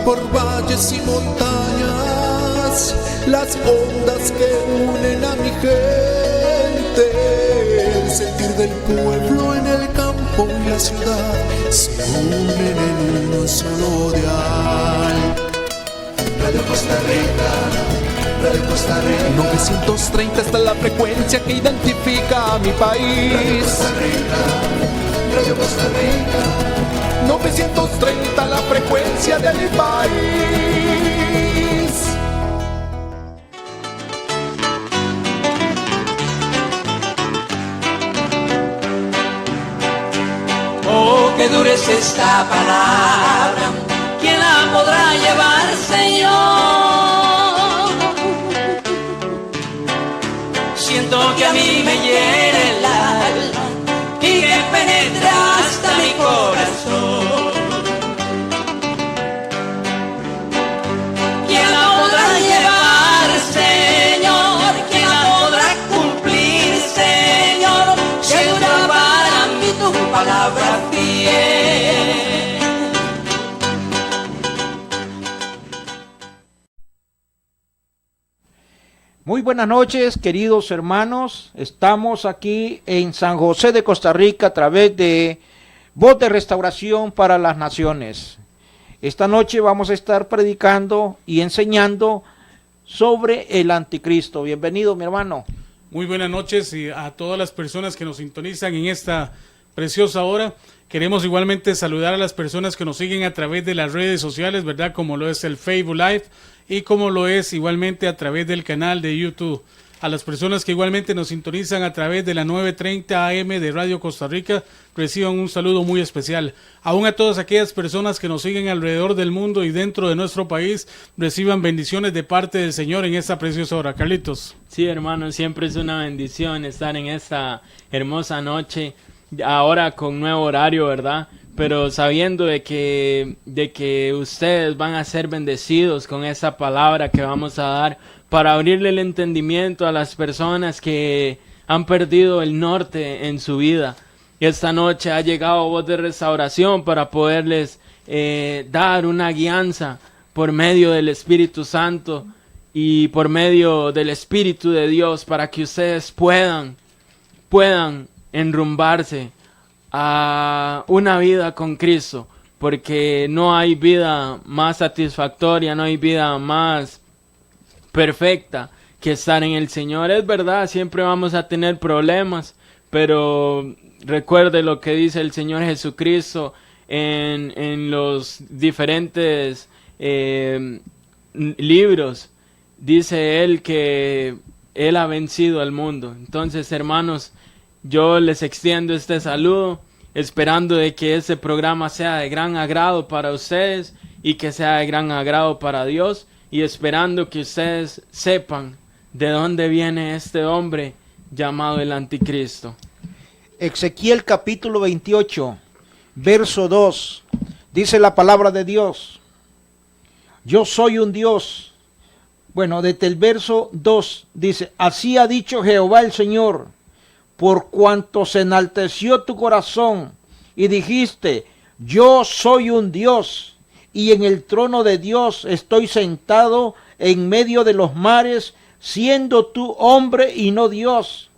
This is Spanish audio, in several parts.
por valles y montañas, las ondas que unen a mi gente, el sentir del pueblo en el campo y la ciudad se unen en uno solo dial. Radio Costa Rica, Radio Costa Rica. 930 está la frecuencia que identifica a mi país. Radio Costa Rica, Radio Costa Rica. 930 la frecuencia de mi país. Oh, qué dura es esta palabra, ¿quién la podrá llevar, Señor? Siento que a mí me hiere el alma y que penetra hasta mi corazón. ¿Quién la podrá llevar, Señor? ¿Quién la podrá cumplir, Señor? Que dura para mí tu palabra fiel. Muy buenas noches, queridos hermanos. Estamos aquí en San José de Costa Rica a través de Voz de Restauración para las Naciones. Esta noche vamos a estar predicando y enseñando sobre el anticristo. Bienvenido, mi hermano. Muy buenas noches y a todas las personas que nos sintonizan en esta preciosa hora. Queremos igualmente saludar a las personas que nos siguen a través de las redes sociales, ¿verdad? Como lo es el Facebook Live y como lo es igualmente a través del canal de YouTube. A las personas que igualmente nos sintonizan a través de la 930 AM de Radio Costa Rica, reciban un saludo muy especial. Aún a todas aquellas personas que nos siguen alrededor del mundo y dentro de nuestro país, reciban bendiciones de parte del Señor en esta preciosa hora. Carlitos. Sí, hermano, siempre es una bendición estar en esta hermosa noche, ahora con nuevo horario, ¿verdad? Pero sabiendo de que ustedes van a ser bendecidos con esa palabra que vamos a dar para abrirle el entendimiento a las personas que han perdido el norte en su vida. Y esta noche ha llegado Voz de Restauración para poderles dar una guianza por medio del Espíritu Santo y por medio del Espíritu de Dios para que ustedes puedan enrumbarse a una vida con Cristo, porque no hay vida más satisfactoria, no hay vida más perfecta que estar en el Señor. Es verdad, siempre vamos a tener problemas, pero recuerde lo que dice el Señor Jesucristo en los diferentes libros. Dice Él que Él ha vencido al mundo. Entonces, hermanos, yo les extiendo este saludo, esperando de que este programa sea de gran agrado para ustedes y que sea de gran agrado para Dios, y esperando que ustedes sepan de dónde viene este hombre llamado el anticristo. Ezequiel capítulo 28, verso 2, dice la palabra de Dios: yo soy un Dios. Bueno, desde el verso 2 dice: así ha dicho Jehová el Señor, por cuanto se enalteció tu corazón y dijiste, yo soy un Dios, y en el trono de Dios estoy sentado en medio de los mares, siendo tú hombre y no Dios,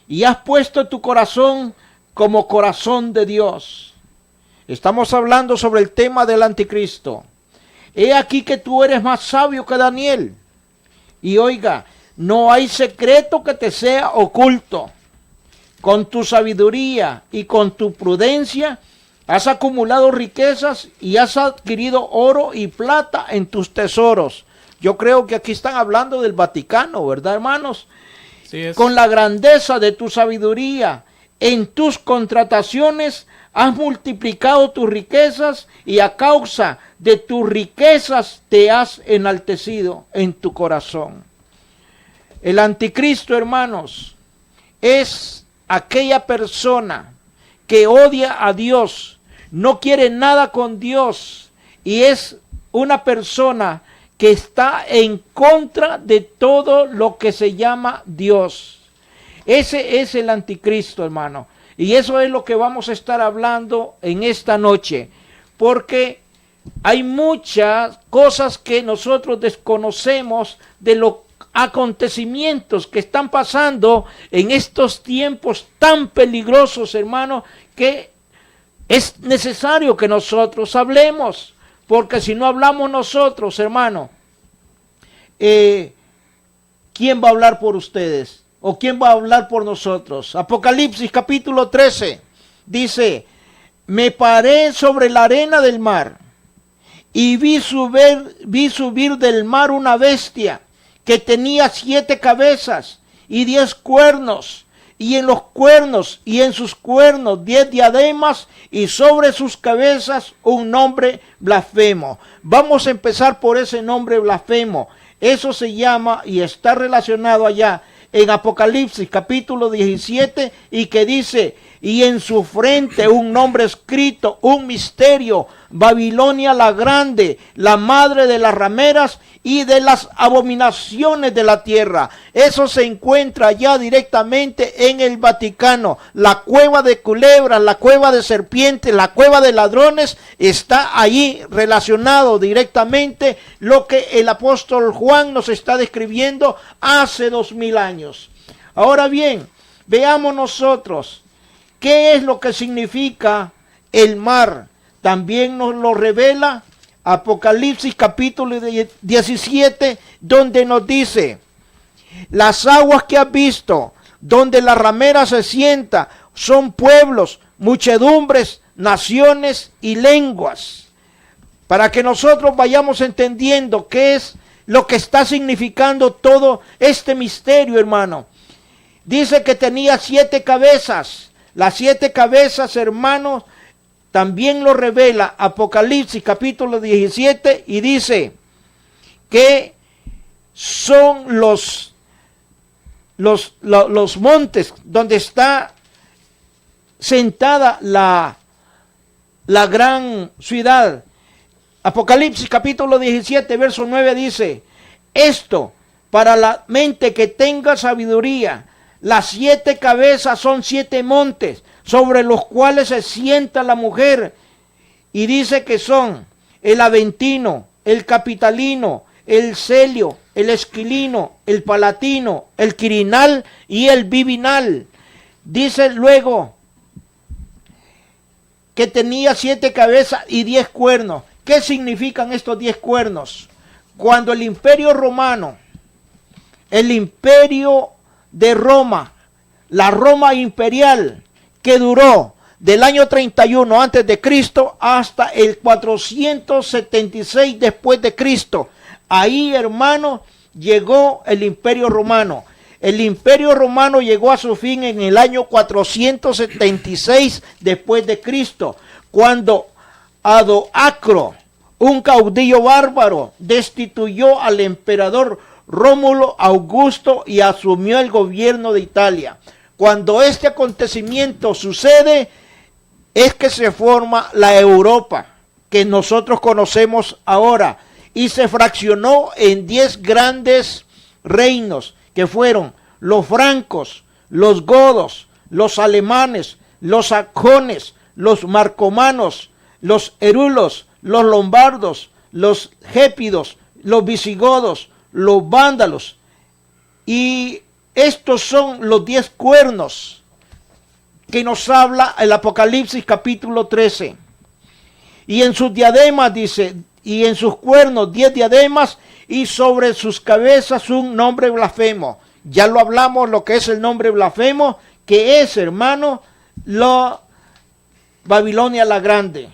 y has puesto tu corazón como corazón de Dios. Estamos hablando sobre el tema del anticristo. He aquí que tú eres más sabio que Daniel, y oiga, no hay secreto que te sea oculto. Con tu sabiduría y con tu prudencia has acumulado riquezas y has adquirido oro y plata en tus tesoros. Yo creo que aquí están hablando del Vaticano, ¿verdad, hermanos? Sí, es. Con la grandeza de tu sabiduría en tus contrataciones has multiplicado tus riquezas, y a causa de tus riquezas te has enaltecido en tu corazón. El anticristo, hermanos, es aquella persona que odia a Dios, no quiere nada con Dios, y es una persona que está en contra de todo lo que se llama Dios. Ese es el anticristo, hermano, y eso es lo que vamos a estar hablando en esta noche, porque hay muchas cosas que nosotros desconocemos de los acontecimientos que están pasando en estos tiempos tan peligrosos, hermano, que es necesario que nosotros hablemos, porque si no hablamos nosotros, hermano, ¿quién va a hablar por ustedes? ¿O quién va a hablar por nosotros? Apocalipsis capítulo 13 dice: me paré sobre la arena del mar y vi subir del mar una bestia que tenía 7 cabezas y 10 cuernos, y en los cuernos y en sus cuernos 10 diademas, y sobre sus cabezas un nombre blasfemo. Vamos a empezar por ese nombre blasfemo. Eso se llama y está relacionado allá en Apocalipsis capítulo 17, y que dice: y en su frente un nombre escrito, un misterio, Babilonia la grande, la madre de las rameras y de las abominaciones de la tierra. Eso se encuentra ya directamente en el Vaticano. La cueva de culebras, la cueva de serpientes, la cueva de ladrones, está allí relacionado directamente lo que el apóstol Juan nos está describiendo hace 2000 años. Ahora bien, veamos nosotros qué es lo que significa el mar. También nos lo revela Apocalipsis capítulo 17, donde nos dice: las aguas que has visto, donde la ramera se sienta, son pueblos, muchedumbres, naciones y lenguas. Para que nosotros vayamos entendiendo qué es lo que está significando todo este misterio, hermano. Dice que tenía 7 cabezas. Las 7 cabezas, hermanos, también lo revela Apocalipsis capítulo 17, y dice que son los montes donde está sentada la gran ciudad. Apocalipsis capítulo 17, verso 9 dice: esto para la mente que tenga sabiduría. Las 7 cabezas son 7 montes sobre los cuales se sienta la mujer, y dice que son el Aventino, el Capitalino, el Celio, el Esquilino, el Palatino, el Quirinal y el Bibinal. Dice luego que tenía 7 cabezas y 10 cuernos. ¿Qué significan estos 10 cuernos? Cuando el imperio romano, el imperio de Roma, la Roma imperial, que duró del año 31 antes de Cristo hasta el 476 después de Cristo. Ahí, hermano, llegó el imperio romano. El imperio romano llegó a su fin en el año 476 después de Cristo, cuando Adoacro, un caudillo bárbaro, destituyó al emperador Rómulo Augusto y asumió el gobierno de Italia. Cuando este acontecimiento sucede, es que se forma la Europa que nosotros conocemos ahora, y se fraccionó en 10 grandes reinos, que fueron los francos, los godos, los alemanes, los sajones, los marcomanos, los erulos, los lombardos, los gépidos, los visigodos, los vándalos. Y estos son los 10 cuernos que nos habla el Apocalipsis capítulo 13. Y en sus diademas dice, y en sus cuernos 10 diademas, y sobre sus cabezas un nombre blasfemo. Ya lo hablamos lo que es el nombre blasfemo, que es, hermano, la Babilonia la grande.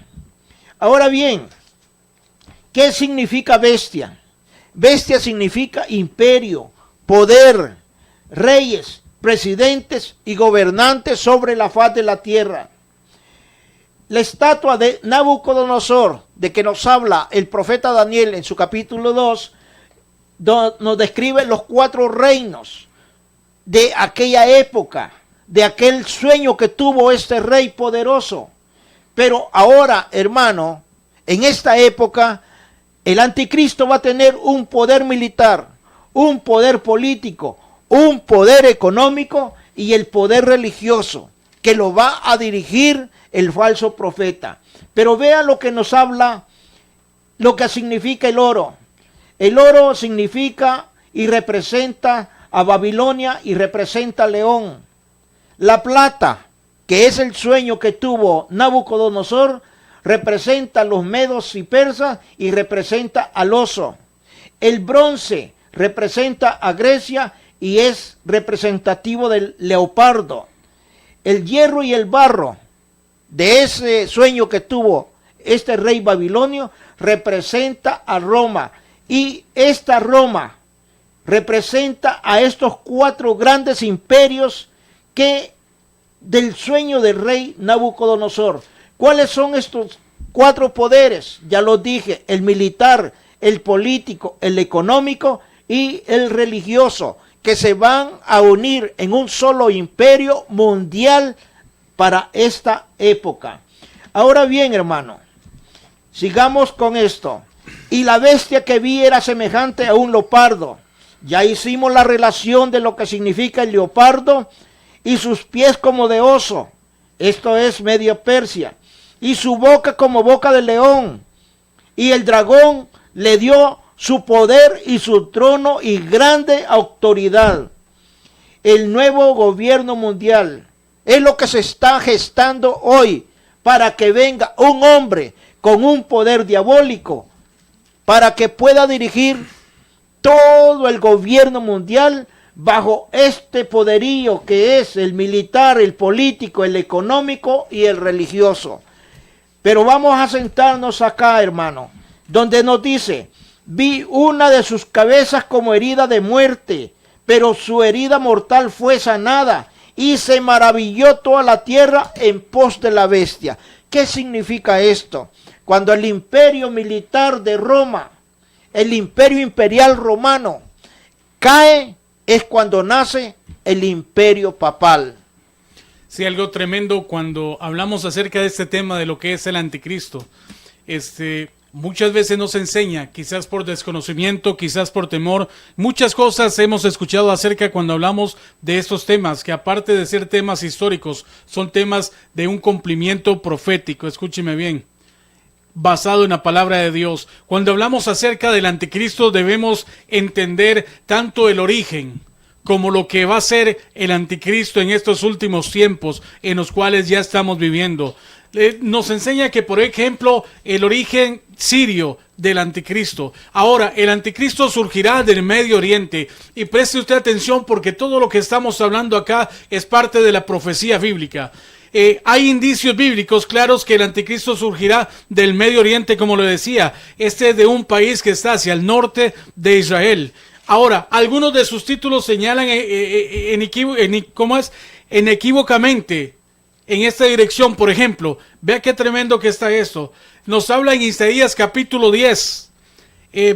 Ahora bien, ¿qué significa bestia? Bestia significa imperio, poder, reyes, presidentes y gobernantes sobre la faz de la tierra. La estatua de Nabucodonosor, de que nos habla el profeta Daniel en su capítulo 2, nos describe los 4 reinos de aquella época, de aquel sueño que tuvo este rey poderoso. Pero ahora, hermano, en esta época, el anticristo va a tener un poder militar, un poder político, un poder económico y el poder religioso, que lo va a dirigir el falso profeta. Pero vea lo que nos habla lo que significa el oro. El oro significa y representa a Babilonia y representa al león. La plata, que es el sueño que tuvo Nabucodonosor, representa a los medos y persas y representa al oso. El bronce representa a Grecia y es representativo del leopardo. El hierro y el barro de ese sueño que tuvo este rey babilonio representa a Roma. Y esta Roma representa a estos 4 grandes imperios que del sueño del rey Nabucodonosor. ¿Cuáles son estos 4 poderes? Ya los dije, el militar, el político, el económico y el religioso, que se van a unir en un solo imperio mundial para esta época. Ahora bien, hermano, sigamos con esto. Y la bestia que vi era semejante a un leopardo. Ya hicimos la relación de lo que significa el leopardo, y sus pies como de oso. Esto es Media Persia. Y su boca como boca de león. Y el dragón le dio su poder y su trono y grande autoridad. El nuevo gobierno mundial es lo que se está gestando hoy, para que venga un hombre con un poder diabólico, para que pueda dirigir todo el gobierno mundial bajo este poderío que es el militar, el político, el económico y el religioso. Pero vamos a sentarnos acá, hermano, donde nos dice: vi una de sus cabezas como herida de muerte, pero su herida mortal fue sanada, y se maravilló toda la tierra en pos de la bestia. ¿Qué significa esto? Cuando el imperio militar de Roma, el imperio imperial romano, cae, es cuando nace el imperio papal. Sí, algo tremendo cuando hablamos acerca de este tema de lo que es el anticristo. Muchas veces nos enseña, quizás por desconocimiento, quizás por temor. Muchas cosas hemos escuchado acerca cuando hablamos de estos temas, que aparte de ser temas históricos, son temas de un cumplimiento profético. Escúcheme bien, basado en la palabra de Dios. Cuando hablamos acerca del anticristo, debemos entender tanto el origen como lo que va a ser el anticristo en estos últimos tiempos en los cuales ya estamos viviendo. Nos enseña que, por ejemplo, el origen sirio del anticristo. Ahora, el anticristo surgirá del Medio Oriente. Y preste usted atención, porque todo lo que estamos hablando acá es parte de la profecía bíblica. Hay indicios bíblicos claros que el anticristo surgirá del Medio Oriente, como lo decía, de un país que está hacia el norte de Israel. Ahora, algunos de sus títulos señalan inequívocamente en esta dirección. Por ejemplo, vea qué tremendo que está esto. Nos habla en Isaías capítulo 10,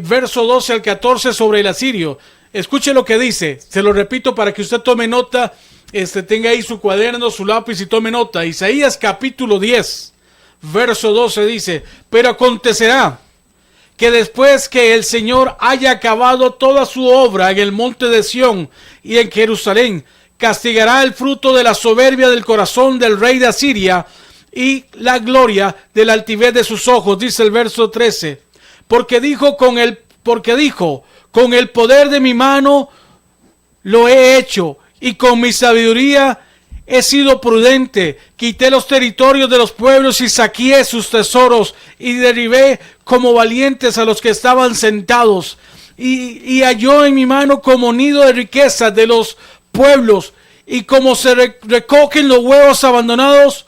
verso 12 al 14 sobre el asirio. Escuche lo que dice, se lo repito para que usted tome nota, tenga ahí su cuaderno, su lápiz y tome nota. Isaías capítulo 10, verso 12 dice: pero acontecerá que después que el Señor haya acabado toda su obra en el monte de Sión y en Jerusalén, castigará el fruto de la soberbia del corazón del rey de Asiria y la gloria de la altivez de sus ojos, dice el verso 13. Porque dijo, con el poder de mi mano lo he hecho, y con mi sabiduría he sido prudente. Quité los territorios de los pueblos y saqueé sus tesoros, y derribé como valientes a los que estaban sentados. Y halló en mi mano como nido de riqueza de los pueblos, y como se recogen los huevos abandonados,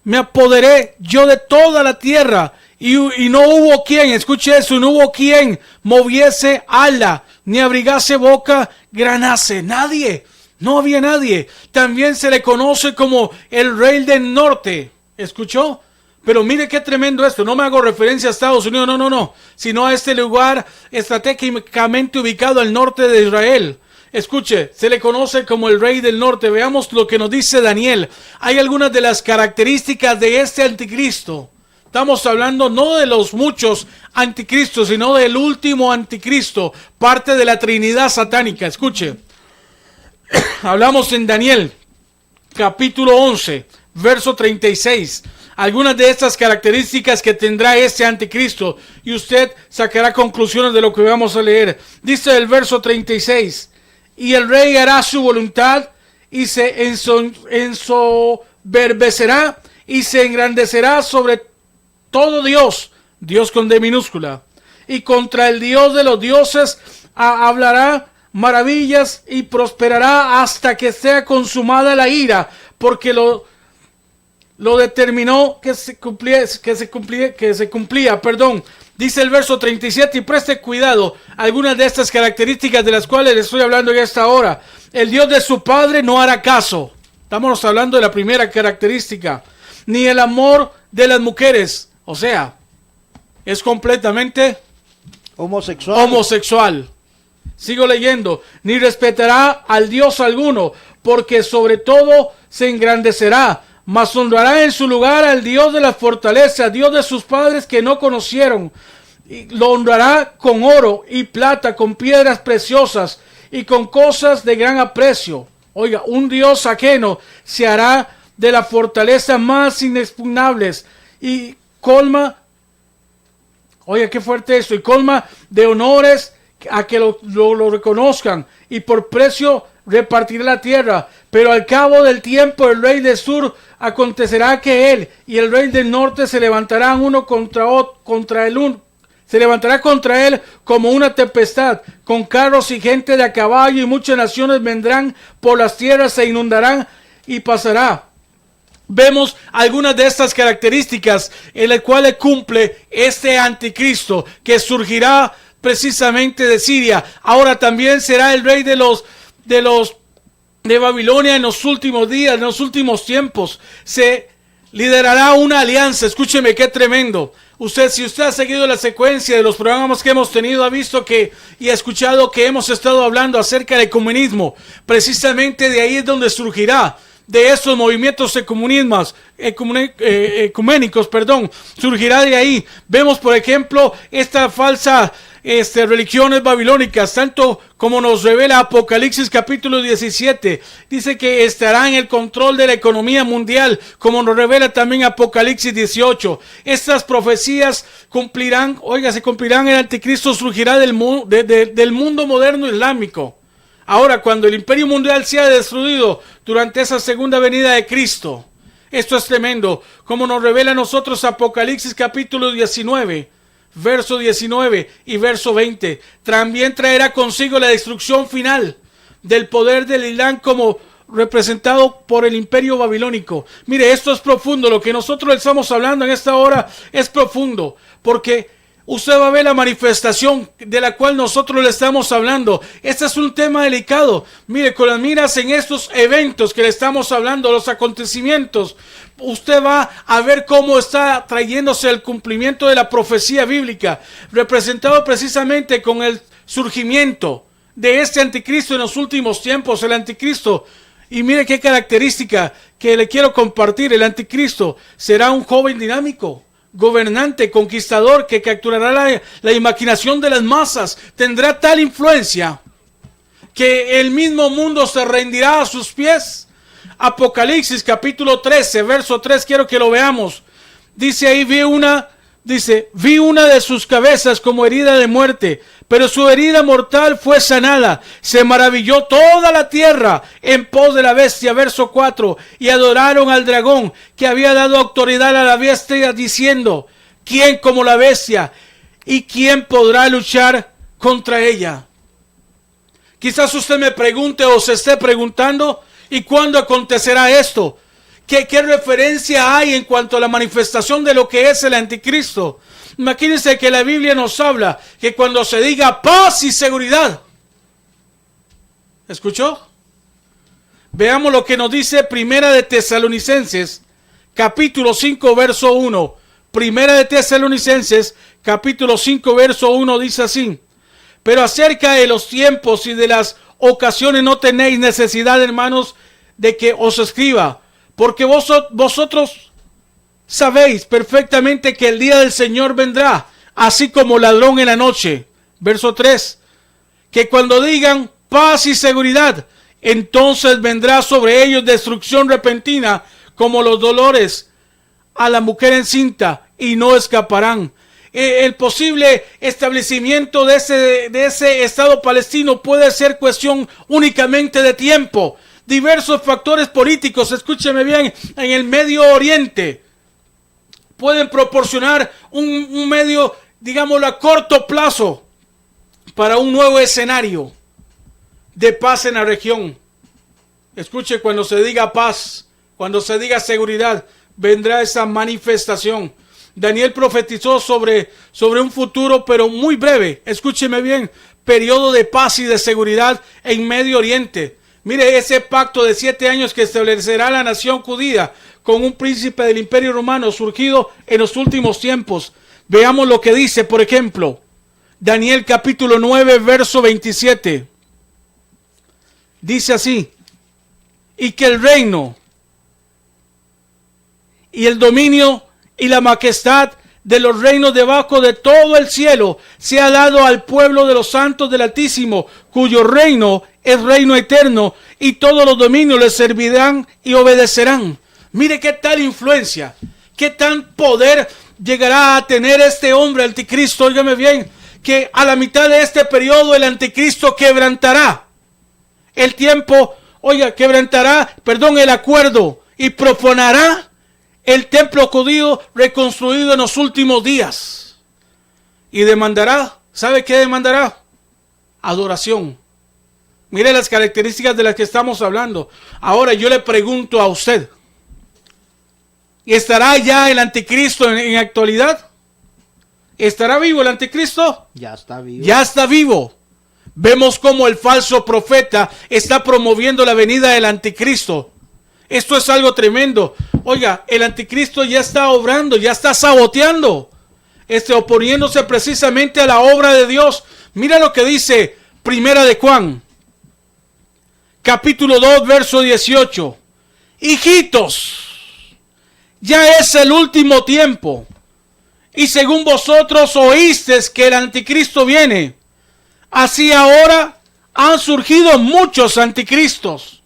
me apoderé yo de toda la tierra, y no hubo quien, escuche eso, no hubo quien moviese ala, ni abrigase boca, granase. Nadie, no había nadie. También se le conoce como el rey del norte. ¿Escuchó? Pero mire qué tremendo esto. No me hago referencia a Estados Unidos, no, sino a este lugar estratégicamente ubicado al norte de Israel. Escuche, se le conoce como el rey del norte. Veamos lo que nos dice Daniel. Hay algunas de las características de este anticristo. Estamos hablando no de los muchos anticristos, sino del último anticristo, parte de la Trinidad satánica. Escuche, hablamos en Daniel, capítulo 11, verso 36. algunas de estas características que tendrá este anticristo, y usted sacará conclusiones de lo que vamos a leer. Dice el verso 36, y el rey hará su voluntad y se ensoberbecerá y se engrandecerá sobre todo Dios, Dios con D minúscula, y contra el Dios de los dioses hablará maravillas y prosperará hasta que sea consumada la ira, porque lo determinó que se cumplía. Dice el verso 37, y preste cuidado, algunas de estas características de las cuales le estoy hablando en esta hora. El Dios de su padre no hará caso. Estamos hablando de la primera característica. Ni el amor de las mujeres, o sea, es completamente homosexual. Sigo leyendo. Ni respetará al Dios alguno, porque sobre todo se engrandecerá, mas honrará en su lugar al Dios de la fortaleza, Dios de sus padres que no conocieron. Y lo honrará con oro y plata, con piedras preciosas y con cosas de gran aprecio. Oiga, un Dios ajeno se hará de la fortaleza más inexpugnables y colma, oiga, qué fuerte esto, y colma de honores a que lo reconozcan, y por precio repartirá la tierra. Pero al cabo del tiempo el rey del sur acontecerá que él y el rey del norte se levantarán uno contra él como una tempestad, con carros y gente de a caballo, y muchas naciones vendrán por las tierras, se inundarán y pasará. Vemos algunas de estas características en las cuales cumple este anticristo que surgirá precisamente de Siria. Ahora también será el rey de Babilonia en los últimos días, en los últimos tiempos. Se liderará una alianza. Escúcheme, qué tremendo. Si usted ha seguido la secuencia de los programas que hemos tenido, ha visto y ha escuchado que hemos estado hablando acerca del ecumenismo. Precisamente de ahí es donde surgirá, de esos movimientos ecuménicos, surgirá de ahí. Vemos, por ejemplo, esta falsa religiones babilónicas, tanto como nos revela Apocalipsis capítulo 17, dice que estará en el control de la economía mundial, como nos revela también Apocalipsis 18. Estas profecías se cumplirán, el anticristo surgirá del mundo moderno islámico. Ahora, cuando el imperio mundial sea destruido durante esa segunda venida de Cristo, esto es tremendo, como nos revela a nosotros Apocalipsis capítulo 19, verso 19 y verso 20. También traerá consigo la destrucción final del poder del Islam como representado por el imperio babilónico. Mire, esto es profundo, lo que nosotros estamos hablando en esta hora es profundo, porque usted va a ver la manifestación de la cual nosotros le estamos hablando. Este es un tema delicado. Mire, con las miras en estos eventos que le estamos hablando, los acontecimientos, usted va a ver cómo está trayéndose el cumplimiento de la profecía bíblica, representado precisamente con el surgimiento de este anticristo en los últimos tiempos, el anticristo. Y mire qué característica que le quiero compartir. El anticristo será un joven dinámico, gobernante, conquistador, que capturará la imaginación de las masas. Tendrá tal influencia que el mismo mundo se rendirá a sus pies. Apocalipsis capítulo 13, verso 3, quiero que lo veamos. Dice ahí, vi una de sus cabezas como herida de muerte, pero su herida mortal fue sanada. Se maravilló toda la tierra en pos de la bestia. Verso 4, y adoraron al dragón que había dado autoridad a la bestia, diciendo, ¿quién como la bestia? ¿Y quién podrá luchar contra ella? Quizás usted me pregunte o se esté preguntando, ¿y cuándo acontecerá esto? ¿Qué referencia hay en cuanto a la manifestación de lo que es el anticristo? Imagínense que la Biblia nos habla que cuando se diga paz y seguridad. ¿Escuchó? Veamos lo que nos dice Primera de Tesalonicenses, capítulo 5, verso 1. Primera de Tesalonicenses, capítulo 5, verso 1, dice así: pero acerca de los tiempos y de las ocasiones no tenéis necesidad, hermanos, de que os escriba, porque vosotros sabéis perfectamente que el día del Señor vendrá, así como ladrón en la noche. Verso 3, que cuando digan paz y seguridad, entonces vendrá sobre ellos destrucción repentina, como los dolores a la mujer encinta y no escaparán. El posible establecimiento de ese Estado palestino puede ser cuestión únicamente de tiempo. Diversos factores políticos, escúcheme bien, en el Medio Oriente pueden proporcionar un medio, digámoslo, a corto plazo para un nuevo escenario de paz en la región. Escuche, cuando se diga paz, cuando se diga seguridad, vendrá esa manifestación. Daniel profetizó sobre un futuro, pero muy breve, escúcheme bien, periodo de paz y de seguridad en Medio Oriente. Mire, ese pacto de 7 años que establecerá la nación judía con un príncipe del Imperio Romano surgido en los últimos tiempos. Veamos lo que dice, por ejemplo, Daniel capítulo 9, verso 27. Dice así: y que el reino y el dominio y la majestad de los reinos debajo de todo el cielo se ha dado al pueblo de los santos del Altísimo, cuyo reino es reino eterno, y todos los dominios le servirán y obedecerán. Mire qué tal influencia, qué tan poder llegará a tener este hombre anticristo. Óigame bien, que a la mitad de este periodo el anticristo quebrantará el tiempo, quebrantará el acuerdo y profanará el templo judío reconstruido en los últimos días. Y demandará, ¿sabe qué demandará? Adoración. Mire las características de las que estamos hablando. Ahora yo le pregunto a usted, ¿estará ya el anticristo en actualidad? ¿Estará vivo el anticristo? Ya está vivo. Ya está vivo. Vemos cómo el falso profeta está promoviendo la venida del anticristo. Esto es algo tremendo. Oiga, el anticristo ya está obrando, ya está saboteando, oponiéndose precisamente a la obra de Dios. Mira lo que dice Primera de Juan, capítulo 2, verso 18. Hijitos, ya es el último tiempo, y según vosotros oísteis que el anticristo viene, así ahora han surgido muchos anticristos.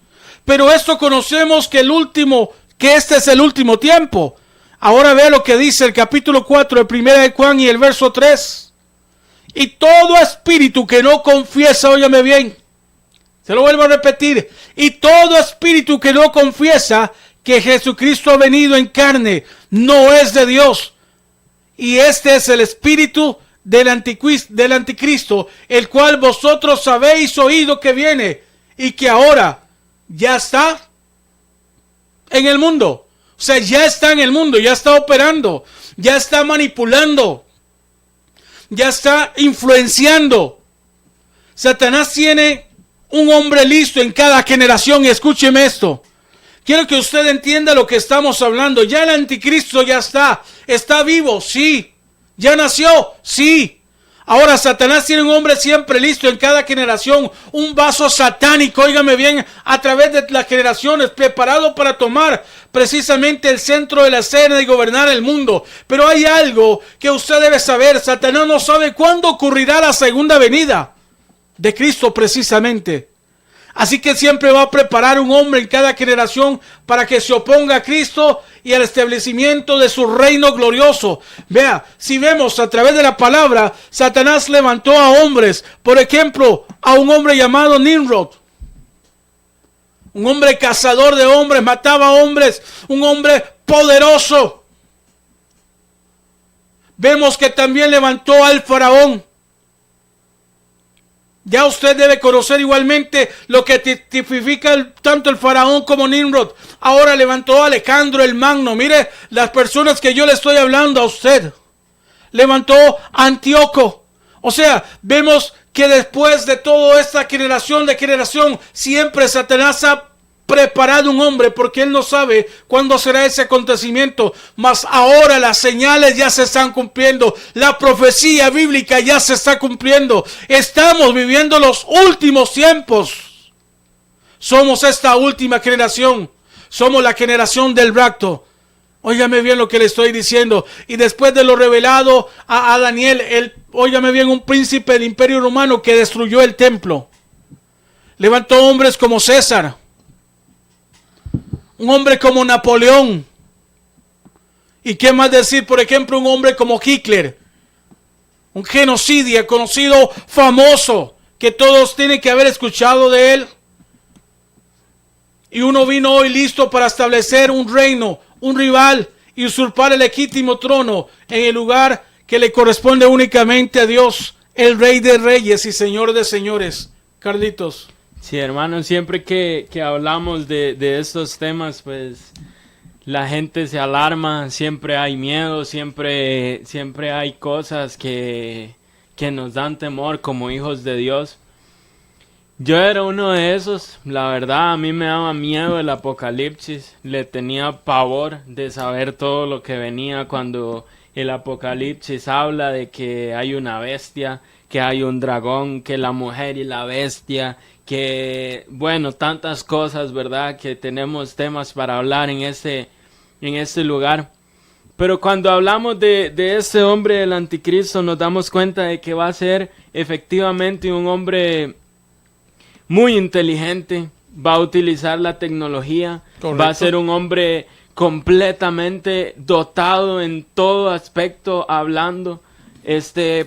Pero esto conocemos que este es el último tiempo. Ahora vea lo que dice el capítulo 4 de Primera de Juan y el verso 3. Y todo espíritu que no confiesa, óyame bien, se lo vuelvo a repetir, y todo espíritu que no confiesa que Jesucristo ha venido en carne, no es de Dios. Y este es el espíritu del anticristo, el cual vosotros habéis oído que viene y que ahora ya está en el mundo. O sea, ya está en el mundo, ya está operando, ya está manipulando, ya está influenciando. Satanás tiene un hombre listo en cada generación, y escúcheme esto. Quiero que usted entienda lo que estamos hablando. Ya el anticristo ya está vivo, sí. Ya nació, sí. Ahora Satanás tiene un hombre siempre listo en cada generación, un vaso satánico, óigame bien, a través de las generaciones, preparado para tomar precisamente el centro de la escena y gobernar el mundo. Pero hay algo que usted debe saber: Satanás no sabe cuándo ocurrirá la segunda venida de Cristo precisamente. Así que siempre va a preparar un hombre en cada generación para que se oponga a Cristo y al establecimiento de su reino glorioso. Vea, si vemos a través de la palabra, Satanás levantó a hombres, por ejemplo, a un hombre llamado Nimrod. Un hombre cazador de hombres, mataba hombres, un hombre poderoso. Vemos que también levantó al faraón. Ya usted debe conocer igualmente lo que tipifica tanto el faraón como Nimrod. Ahora levantó a Alejandro el Magno. Mire las personas que yo le estoy hablando a usted. Levantó a Antíoco. O sea, vemos que después de toda esta generación de generación, siempre Satanás ha preparado un hombre, porque él no sabe cuándo será ese acontecimiento. Mas ahora las señales ya se están cumpliendo, la profecía bíblica ya se está cumpliendo. Estamos viviendo los últimos tiempos. Somos esta última generación, somos la generación del rapto. Óigame bien lo que le estoy diciendo. Y después de lo revelado a Daniel, óigame bien, un príncipe del Imperio Romano que destruyó el templo, levantó hombres como César, un hombre como Napoleón, ¿Y qué más decir, por ejemplo, un hombre como Hitler? Un genocida conocido, famoso, que todos tienen que haber escuchado de él. Y uno vino hoy listo para establecer un reino, un rival, y usurpar el legítimo trono en el lugar que le corresponde únicamente a Dios, el Rey de Reyes y Señor de Señores. Carlitos. Sí, hermano, siempre que hablamos de estos temas, pues la gente se alarma, siempre hay miedo, siempre hay cosas que nos dan temor como hijos de Dios. Yo era uno de esos, la verdad, a mí me daba miedo el apocalipsis, le tenía pavor de saber todo lo que venía cuando el apocalipsis habla de que hay una bestia, que hay un dragón, que la mujer y la bestia, que, bueno, tantas cosas, ¿verdad? Que tenemos temas para hablar en este lugar. Pero cuando hablamos de este hombre del anticristo, nos damos cuenta de que va a ser efectivamente un hombre muy inteligente, va a utilizar la tecnología, correcto, va a ser un hombre completamente dotado en todo aspecto, hablando,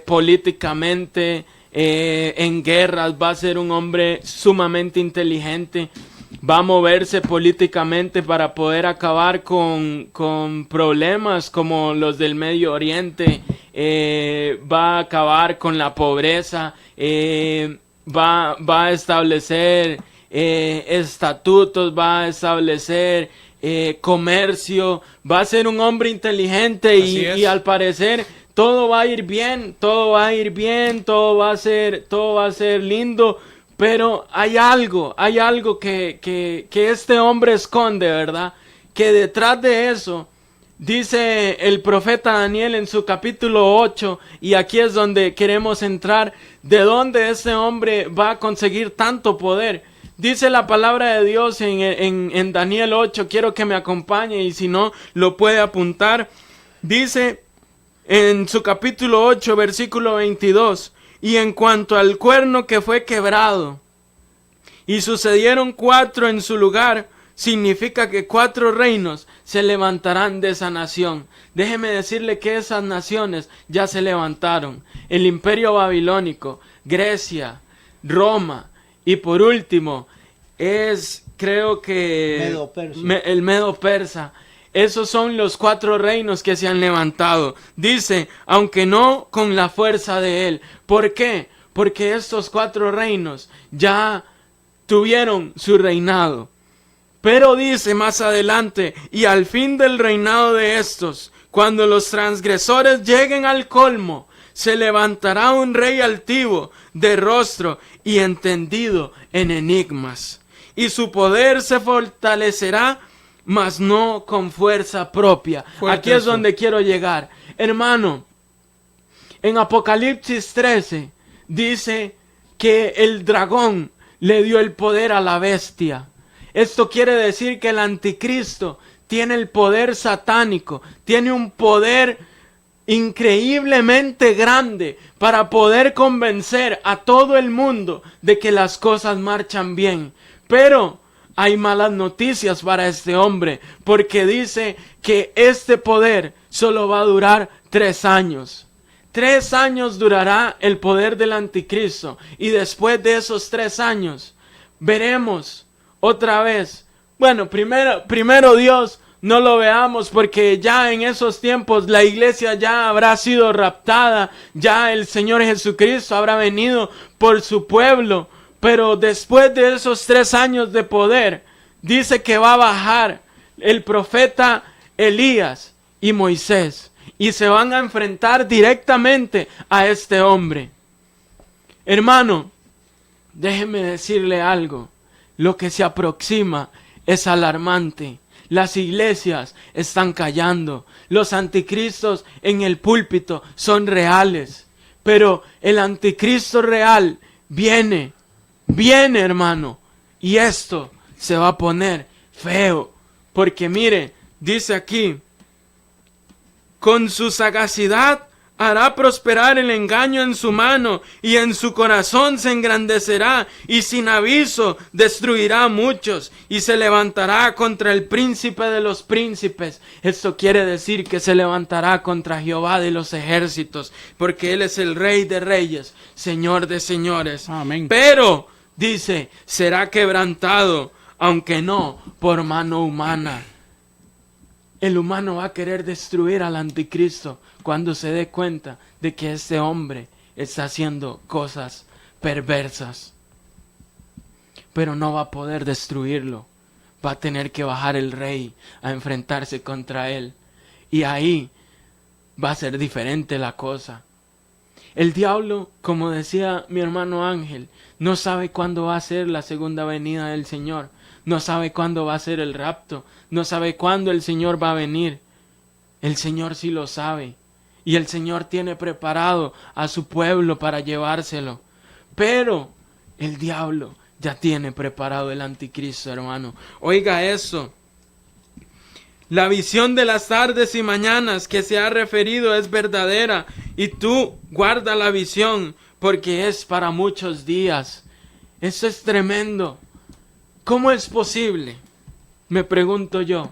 políticamente, en guerras, va a ser un hombre sumamente inteligente, va a moverse políticamente para poder acabar con problemas como los del Medio Oriente, va a acabar con la pobreza, va a establecer estatutos, va a establecer comercio, va a ser un hombre inteligente y al parecer todo va a ir bien, todo va a ser lindo, pero hay algo que este hombre esconde, ¿verdad? Que detrás de eso, dice el profeta Daniel en su capítulo 8, y aquí es donde queremos entrar, de dónde este hombre va a conseguir tanto poder. Dice la palabra de Dios en Daniel 8, quiero que me acompañe y si no lo puede apuntar. Dice en su capítulo 8, versículo 22, y en cuanto al cuerno que fue quebrado, y sucedieron 4 en su lugar, significa que 4 reinos se levantarán de esa nación. Déjeme decirle que esas naciones ya se levantaron. El imperio babilónico, Grecia, Roma y por último creo que el Medo Persa. Esos son los 4 reinos que se han levantado. Dice, aunque no con la fuerza de él. ¿Por qué? Porque estos 4 reinos ya tuvieron su reinado. Pero dice más adelante, y al fin del reinado de estos, cuando los transgresores lleguen al colmo, se levantará un rey altivo, de rostro y entendido en enigmas. Y su poder se fortalecerá, mas no con fuerza propia. Aquí es donde quiero llegar. Hermano, en Apocalipsis 13 dice que el dragón le dio el poder a la bestia. Esto quiere decir que el anticristo tiene el poder satánico, tiene un poder increíblemente grande para poder convencer a todo el mundo de que las cosas marchan bien. Pero hay malas noticias para este hombre, porque dice que este poder solo va a durar 3 años. 3 años durará el poder del anticristo, y después de esos 3 años veremos otra vez. Bueno, primero Dios, no lo veamos porque ya en esos tiempos la iglesia ya habrá sido raptada, ya el Señor Jesucristo habrá venido por su pueblo, pero después de esos 3 años de poder, dice que va a bajar el profeta Elías y Moisés y se van a enfrentar directamente a este hombre. Hermano, déjeme decirle algo. Lo que se aproxima es alarmante. Las iglesias están callando. Los anticristos en el púlpito son reales. Pero el anticristo real viene, hermano. Y esto se va a poner feo. Porque mire, dice aquí, con su sagacidad Hará prosperar el engaño en su mano, y en su corazón se engrandecerá, y sin aviso destruirá a muchos, y se levantará contra el príncipe de los príncipes. Esto quiere decir que se levantará contra Jehová de los ejércitos, porque Él es el Rey de reyes, Señor de señores. Amén. Pero, dice, será quebrantado, aunque no por mano humana. El humano va a querer destruir al anticristo cuando se dé cuenta de que este hombre está haciendo cosas perversas. Pero no va a poder destruirlo. Va a tener que bajar el rey a enfrentarse contra él. Y ahí va a ser diferente la cosa. El diablo, como decía mi hermano Ángel, no sabe cuándo va a ser la segunda venida del Señor. No sabe cuándo va a ser el rapto. No sabe cuándo el Señor va a venir. El Señor sí lo sabe. Y el Señor tiene preparado a su pueblo para llevárselo. Pero el diablo ya tiene preparado el anticristo, hermano. Oiga eso. La visión de las tardes y mañanas que se ha referido es verdadera. Y tú guarda la visión, porque es para muchos días. Eso es tremendo. ¿Cómo es posible, me pregunto yo,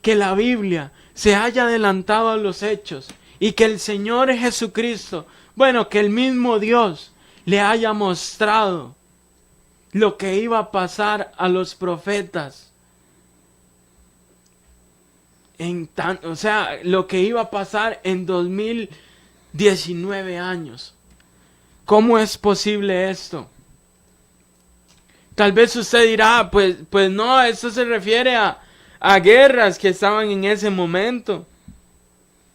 que la Biblia se haya adelantado a los hechos y que el Señor Jesucristo, bueno, que el mismo Dios le haya mostrado lo que iba a pasar a los profetas? O sea, lo que iba a pasar en 2019 años. ¿Cómo es posible esto? Tal vez usted dirá, pues no, eso se refiere a guerras que estaban en ese momento,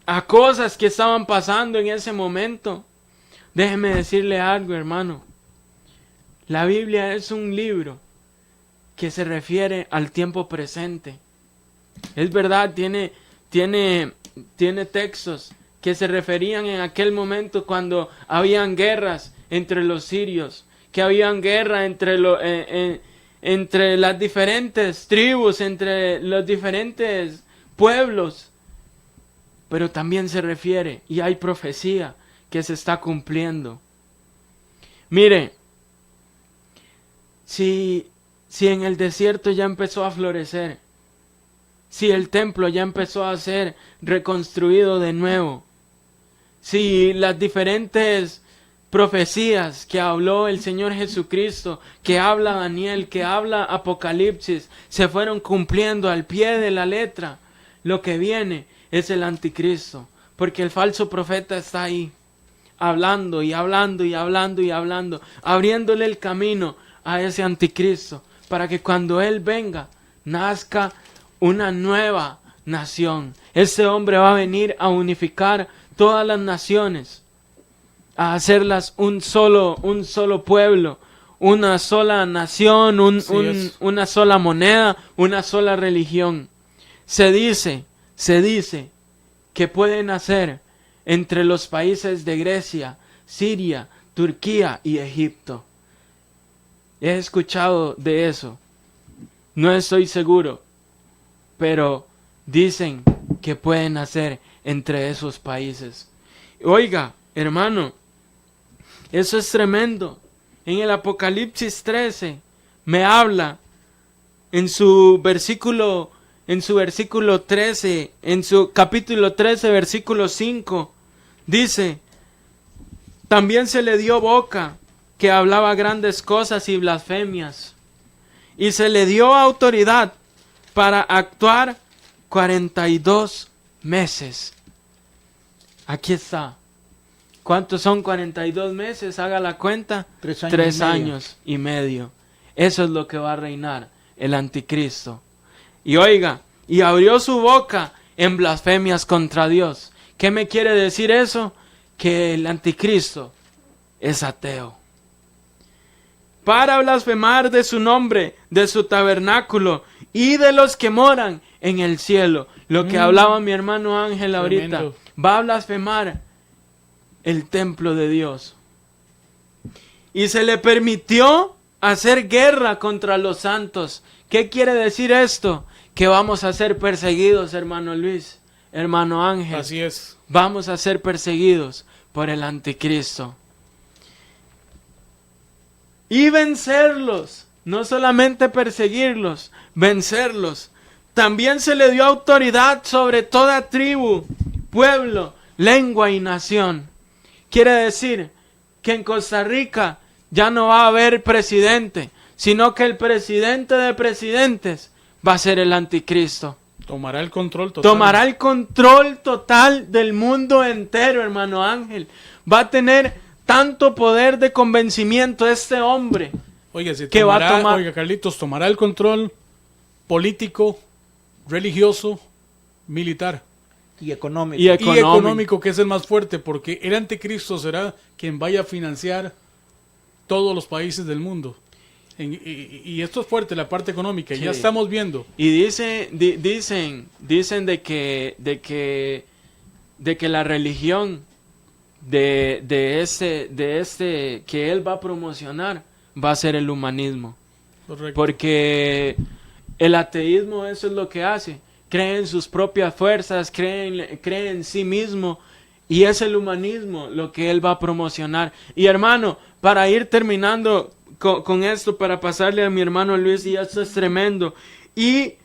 a cosas que estaban pasando en ese momento. Déjeme decirle algo, hermano. La Biblia es un libro que se refiere al tiempo presente. Es verdad, tiene textos que se referían en aquel momento cuando habían guerras entre los sirios, que habían guerra entre las diferentes tribus, entre los diferentes pueblos. Pero también se refiere, y hay profecía que se está cumpliendo. Mire, si en el desierto ya empezó a florecer, si el templo ya empezó a ser reconstruido de nuevo, si las diferentes profecías que habló el Señor Jesucristo, que habla Daniel, que habla Apocalipsis, se fueron cumpliendo al pie de la letra, lo que viene es el anticristo, porque el falso profeta está ahí, hablando y hablando y hablando y hablando, abriéndole el camino a ese anticristo, para que cuando él venga, nazca una nueva nación. Este hombre va a venir a unificar todas las naciones, a hacerlas un solo pueblo, una sola nación, una sola moneda, una sola religión. Se dice que pueden nacer entre los países de Grecia, Siria, Turquía y Egipto. He escuchado de eso. No estoy seguro, pero dicen que pueden nacer entre esos países. Oiga, hermano, eso es tremendo. En el Apocalipsis 13 me habla en su capítulo 13, versículo 5, dice: también se le dio boca que hablaba grandes cosas y blasfemias, y se le dio autoridad para actuar 42 meses. Aquí está. ¿Cuántos son 42 meses? Haga la cuenta. 3 años y medio. Eso es lo que va a reinar el anticristo. Y oiga, y abrió su boca en blasfemias contra Dios. ¿Qué me quiere decir eso? Que el anticristo es ateo. Para blasfemar de su nombre, de su tabernáculo y de los que moran en el cielo. Lo que hablaba mi hermano Ángel ahorita. Tremendo. Va a blasfemar el templo de Dios. Y se le permitió hacer guerra contra los santos. ¿Qué quiere decir esto? Que vamos a ser perseguidos, hermano Luis, hermano Ángel, Así es. vamos a ser perseguidos por el anticristo. Y vencerlos, no solamente perseguirlos, vencerlos. También se le dio autoridad sobre toda tribu, pueblo, lengua y nación. Quiere decir que en Costa Rica ya no va a haber presidente, sino que el presidente de presidentes va a ser el anticristo. Tomará el control total. Tomará el control total del mundo entero, hermano Ángel. Va a tener tanto poder de convencimiento este hombre. Oiga, si que tomará, va a tomar... oiga, Carlitos, tomará el control político, religioso, militar Y económico. Y y económico, que es el más fuerte, porque el anticristo será quien vaya a financiar todos los países del mundo. Y esto es fuerte, la parte económica. Sí. Ya estamos viendo. Y dicen de que la religión de este que él va a promocionar va a ser el humanismo. Correcto. Porque el ateísmo eso es lo que hace. Cree en sus propias fuerzas, cree en sí mismo. Y es el humanismo lo que él va a promocionar. Y hermano, para ir terminando con esto, para pasarle a mi hermano Luis, y esto es tremendo. Y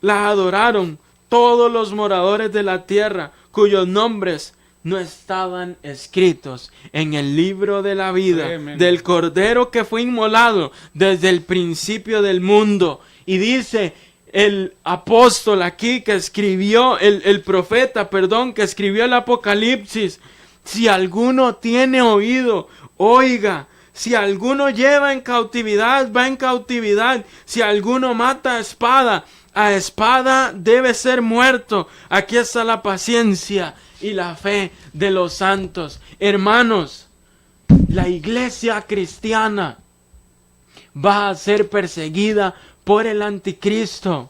la adoraron todos los moradores de la tierra, cuyos nombres no estaban escritos en el libro de la vida Tremendo. del Cordero que fue inmolado desde el principio del mundo. Y dice el apóstol aquí que escribió, el profeta, perdón, que escribió el Apocalipsis: si alguno tiene oído, oiga. Si alguno lleva en cautividad, va en cautividad. Si alguno mata a espada debe ser muerto. Aquí está la paciencia y la fe de los santos. Hermanos, la iglesia cristiana va a ser perseguida por el anticristo.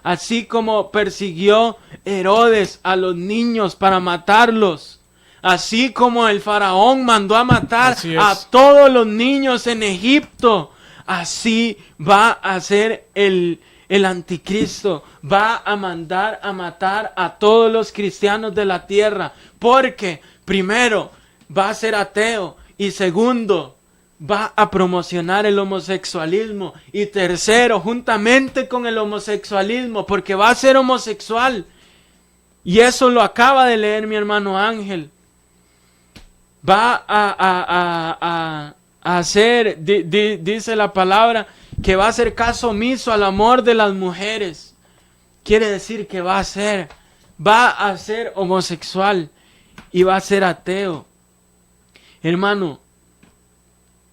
Así como persiguió Herodes a los niños para matarlos. Así como el faraón mandó a matar a todos los niños en Egipto. Así va a ser el anticristo. Va a mandar a matar a todos los cristianos de la tierra. Porque primero va a ser ateo. Y segundo, va a promocionar el homosexualismo. Y tercero, juntamente con el homosexualismo, porque va a ser homosexual. Y eso lo acaba de leer mi hermano Ángel. Va a hacer, dice la palabra, que va a hacer caso omiso al amor de las mujeres. Quiere decir que va a ser homosexual y va a ser ateo. Hermano,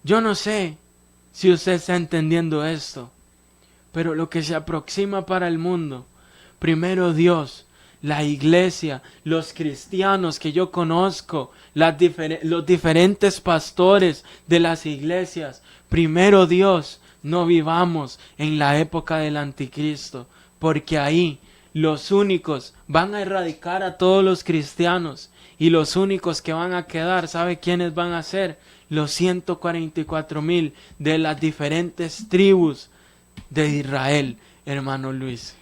yo no sé si usted está entendiendo esto, pero lo que se aproxima para el mundo, primero Dios, la iglesia, los cristianos que yo conozco, los diferentes pastores de las iglesias, primero Dios, no vivamos en la época del anticristo, porque ahí los únicos van a erradicar a todos los cristianos, y los únicos que van a quedar, ¿sabe quiénes van a ser? Los 144,000 de las diferentes tribus de Israel, hermano Luis.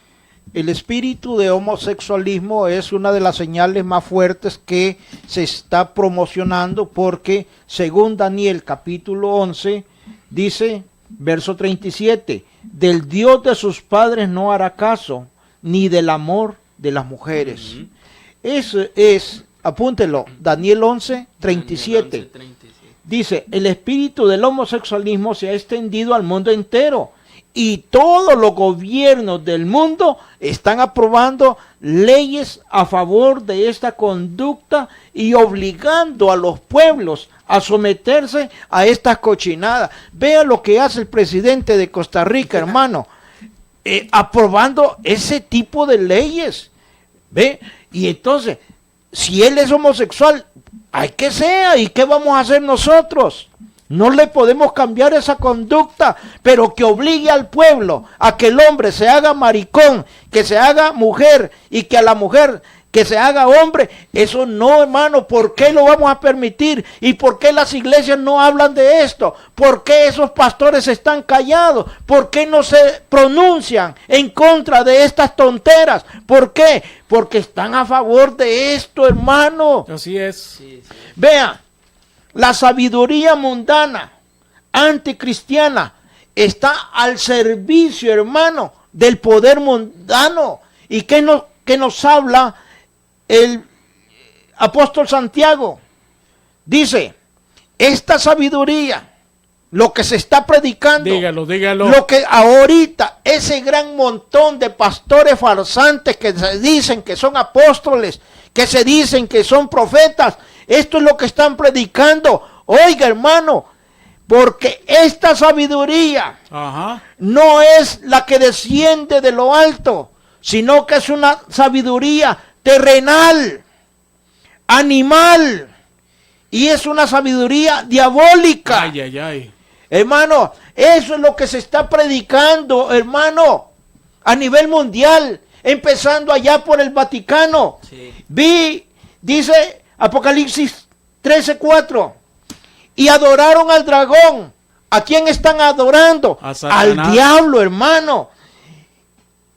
El espíritu de homosexualismo es una de las señales más fuertes que se está promocionando, porque según Daniel capítulo 11 dice, verso 37, del Dios de sus padres no hará caso, ni del amor de las mujeres. Eso es, apúntelo, Daniel 11, 37. Dice, el espíritu del homosexualismo se ha extendido al mundo entero. Y todos los gobiernos del mundo están aprobando leyes a favor de esta conducta y obligando a los pueblos a someterse a estas cochinadas. Vea lo que hace el presidente de Costa Rica, hermano, aprobando ese tipo de leyes. ¿Ve? Y entonces, si él es homosexual, hay que sea, ¿y qué vamos a hacer nosotros? No le podemos cambiar esa conducta, pero que obligue al pueblo a que el hombre se haga maricón, que se haga mujer y que a la mujer que se haga hombre. Eso no, hermano. ¿Por qué lo vamos a permitir? ¿Y por qué las iglesias no hablan de esto? ¿Por qué esos pastores están callados? ¿Por qué no se pronuncian en contra de estas tonteras? ¿Por qué? Porque están a favor de esto, hermano. Así es. Sí, sí. Vea, la sabiduría mundana, anticristiana, está al servicio, hermano, del poder mundano. ¿Y qué nos habla el apóstol Santiago? Dice, esta sabiduría, lo que se está predicando, Dígalo. lo que ahorita ese gran montón de pastores farsantes que se dicen que son apóstoles, que se dicen que son profetas, esto es lo que están predicando. Oiga, hermano, porque esta sabiduría Ajá. no es la que desciende de lo alto, sino que es una sabiduría terrenal, animal, y es una sabiduría diabólica. Ay. Hermano, eso es lo que se está predicando, hermano, a nivel mundial, empezando allá por el Vaticano. Sí. Dice Apocalipsis 13:4, y adoraron al dragón. ¿A quién están adorando? A Satanás. Al diablo, hermano,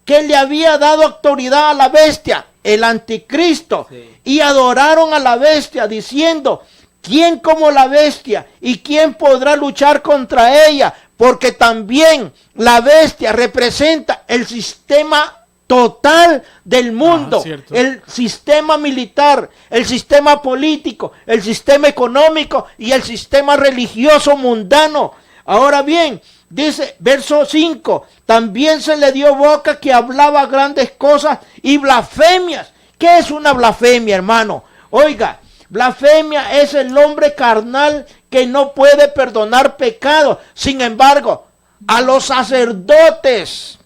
que le había dado autoridad a la bestia, el anticristo. Sí. Y adoraron a la bestia diciendo, ¿quién como la bestia? ¿Y quién podrá luchar contra ella? Porque también la bestia representa el sistema total del mundo, cierto. el sistema militar, el sistema político, el sistema económico y el sistema religioso mundano. Ahora bien, dice verso 5, también se le dio boca que hablaba grandes cosas y blasfemias. ¿Qué es una blasfemia, hermano? Oiga, blasfemia es el hombre carnal que no puede perdonar pecados. Sin embargo, a los sacerdotes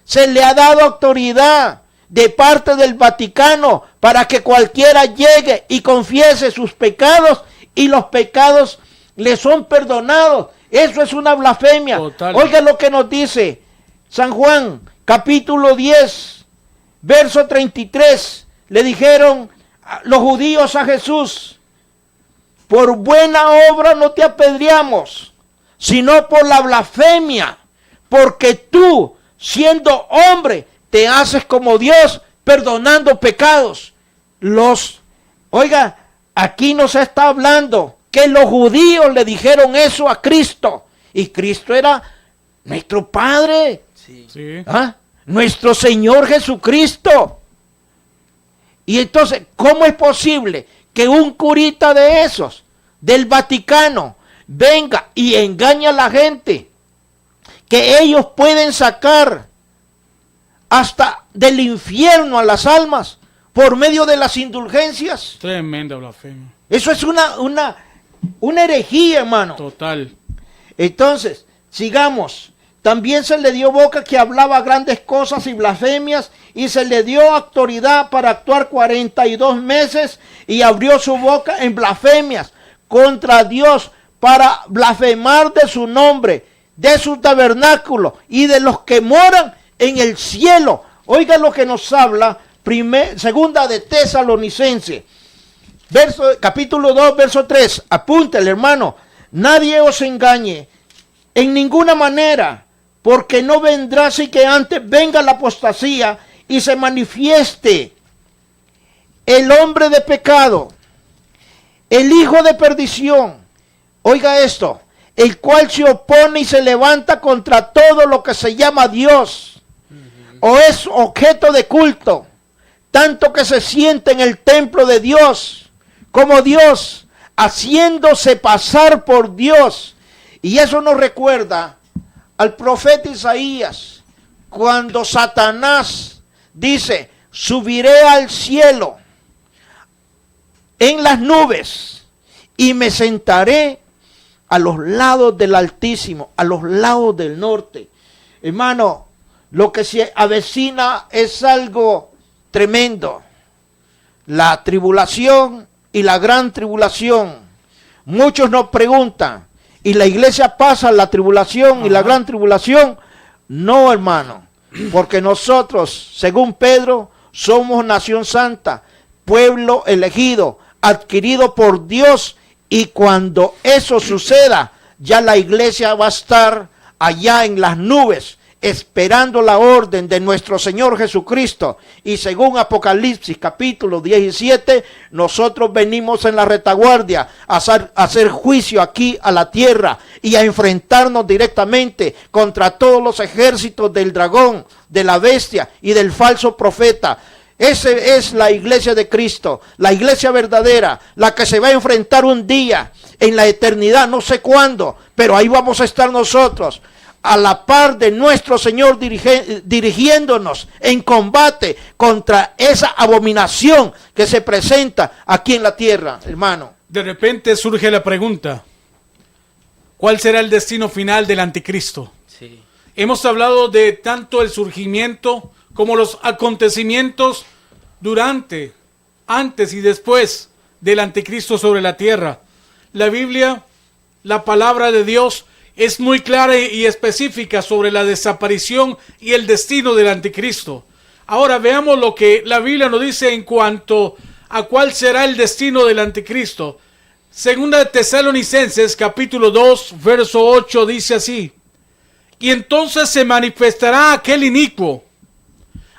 se le ha dado autoridad de parte del Vaticano para que cualquiera llegue y confiese sus pecados y los pecados le son perdonados. Eso es una blasfemia. Total. Oiga lo que nos dice San Juan, capítulo 10, verso 33. Le dijeron los judíos a Jesús, por buena obra no te apedreamos, sino por la blasfemia, porque tú, siendo hombre, te haces como Dios, perdonando pecados. Oiga, aquí nos está hablando que los judíos le dijeron eso a Cristo, y Cristo era nuestro Padre, Sí. Sí. nuestro Señor Jesucristo. Y entonces, ¿cómo es posible que un curita de esos, del Vaticano, venga y engañe a la gente? Que ellos pueden sacar hasta del infierno a las almas por medio de las indulgencias. Tremenda blasfemia. Eso es una herejía, hermano. Total. Entonces, sigamos. También se le dio boca que hablaba grandes cosas y blasfemias, y se le dio autoridad para actuar 42 meses, y abrió su boca en blasfemias contra Dios para blasfemar de su nombre, de su tabernáculo y de los que moran en el cielo. Oiga lo que nos habla segunda de Tesalonicense, capítulo 2, verso 3. Apúntale, hermano. Nadie os engañe en ninguna manera, porque no vendrá así que antes venga la apostasía y se manifieste el hombre de pecado, el hijo de perdición. Oiga esto, el cual se opone y se levanta contra todo lo que se llama Dios, o es objeto de culto, tanto que se siente en el templo de Dios, como Dios, haciéndose pasar por Dios. Y eso nos recuerda al profeta Isaías, cuando Satanás dice, subiré al cielo en las nubes y me sentaré a los lados del Altísimo, a los lados del norte. Hermano, lo que se avecina es algo tremendo. La tribulación y la gran tribulación. Muchos nos preguntan, ¿y la iglesia pasa la tribulación y la gran tribulación? No, hermano, porque nosotros, según Pedro, somos nación santa, pueblo elegido, adquirido por Dios, y cuando eso suceda, ya la iglesia va a estar allá en las nubes, esperando la orden de nuestro Señor Jesucristo. Y según Apocalipsis capítulo 17, nosotros venimos en la retaguardia a hacer juicio aquí a la tierra y a enfrentarnos directamente contra todos los ejércitos del dragón, de la bestia y del falso profeta. Esa es la iglesia de Cristo, la iglesia verdadera, la que se va a enfrentar un día en la eternidad, no sé cuándo, pero ahí vamos a estar nosotros, a la par de nuestro Señor, dirigiéndonos en combate contra esa abominación que se presenta aquí en la tierra, hermano. De repente surge la pregunta, ¿cuál será el destino final del anticristo? Sí. Hemos hablado de tanto el surgimiento como los acontecimientos durante, antes y después del anticristo sobre la tierra. La Biblia, la palabra de Dios, es muy clara y específica sobre la desaparición y el destino del anticristo. Ahora veamos lo que la Biblia nos dice en cuanto a cuál será el destino del anticristo. Segunda de Tesalonicenses capítulo 2 verso 8 dice así: y entonces se manifestará aquel inicuo,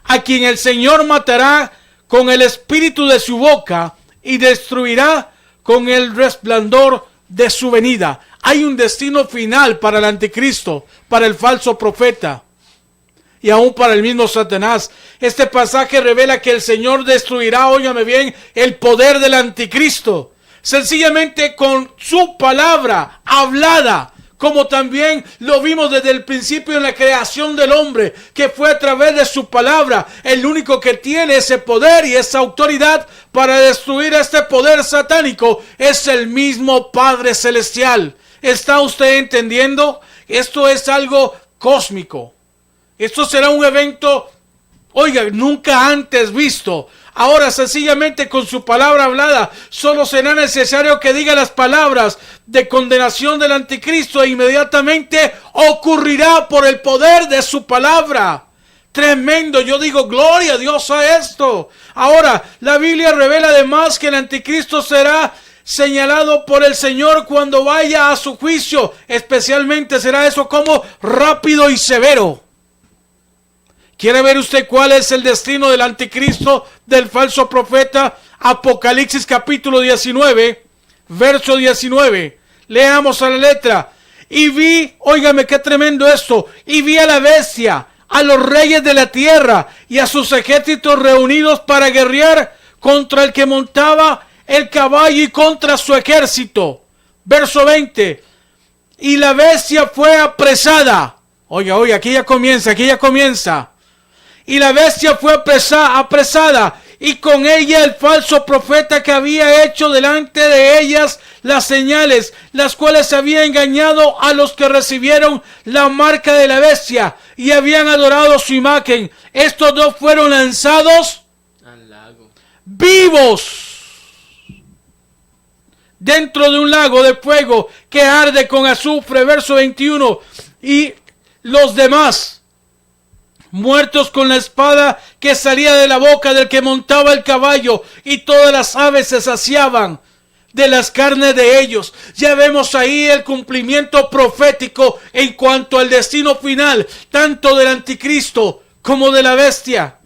a quien el Señor matará con el espíritu de su boca y destruirá con el resplandor de su venida. Hay un destino final para el anticristo, para el falso profeta y aún para el mismo Satanás. Este pasaje revela que el Señor destruirá, óigame bien, el poder del anticristo, sencillamente con su palabra hablada, como también lo vimos desde el principio en la creación del hombre, que fue a través de su palabra. El único que tiene ese poder y esa autoridad para destruir este poder satánico es el mismo Padre Celestial. ¿Está usted entendiendo? Esto es algo cósmico. Esto será un evento, oiga, nunca antes visto. Ahora sencillamente con su palabra hablada, solo será necesario que diga las palabras de condenación del anticristo e inmediatamente ocurrirá por el poder de su palabra. Tremendo, yo digo gloria a Dios a esto. Ahora, la Biblia revela además que el anticristo será señalado por el Señor cuando vaya a su juicio. Especialmente será eso como rápido y severo. ¿Quiere ver usted cuál es el destino del anticristo, del falso profeta? Apocalipsis capítulo 19, verso 19. Leamos a la letra. Y vi, óigame qué tremendo esto, y vi a la bestia, a los reyes de la tierra y a sus ejércitos reunidos para guerrear contra el que montaba el caballo y contra su ejército. Verso 20. Y la bestia fue apresada. Oiga, aquí ya comienza. Y la bestia fue apresada, y con ella el falso profeta que había hecho delante de ellas las señales, las cuales había engañado a los que recibieron la marca de la bestia y habían adorado su imagen. Estos dos fueron lanzados Al lago. vivos dentro de un lago de fuego que arde con azufre. Verso 21. Y los demás, muertos con la espada que salía de la boca del que montaba el caballo, y todas las aves se saciaban de las carnes de ellos. Ya vemos ahí el cumplimiento profético en cuanto al destino final, tanto del anticristo como de la bestia.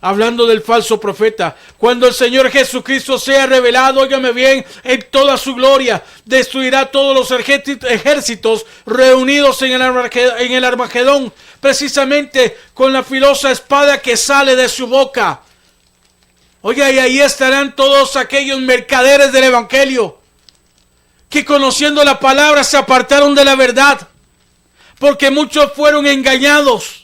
Hablando del falso profeta, cuando el Señor Jesucristo sea revelado, óigame bien, en toda su gloria, destruirá todos los ejércitos reunidos en el Armagedón, precisamente con la filosa espada que sale de su boca. Oiga, y ahí estarán todos aquellos mercaderes del evangelio, que conociendo la palabra se apartaron de la verdad, porque muchos fueron engañados.